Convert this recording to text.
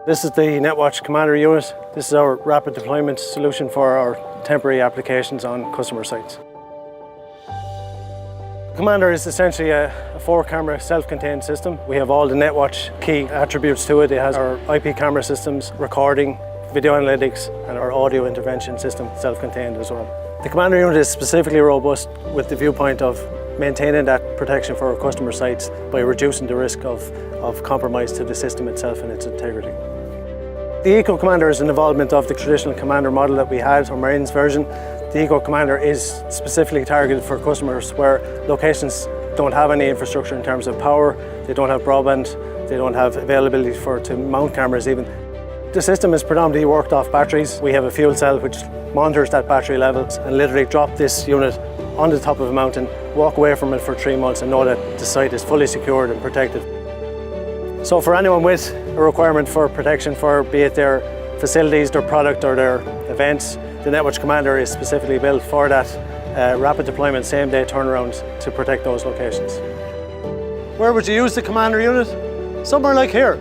This is the Netwatch Commander unit. This is our rapid deployment solution for our temporary applications on customer sites. The Commander is essentially a 4-camera self-contained system. We have all the Netwatch key attributes to it. It has our IP camera systems, recording, video analytics, and our audio intervention system self-contained as well. The Commander unit is specifically robust with the viewpoint of maintaining that protection for our customer sites by reducing the risk of compromise to the system itself and its integrity. The Eco Commander is an evolvement of the traditional Commander model that we had, our Marines version. The Eco Commander is specifically targeted for customers where locations don't have any infrastructure in terms of power, they don't have broadband, they don't have availability to mount cameras even. The system is predominantly worked off batteries. We have a fuel cell which monitors that battery levels and literally drop this unit on the top of a mountain, walk away from it for 3 months and know that the site is fully secured and protected. So for anyone with a requirement for protection for be it their facilities, their product or their events, the Netwatch Commander is specifically built for that rapid deployment, same-day turnaround to protect those locations. Where would you use the Commander unit? Somewhere like here.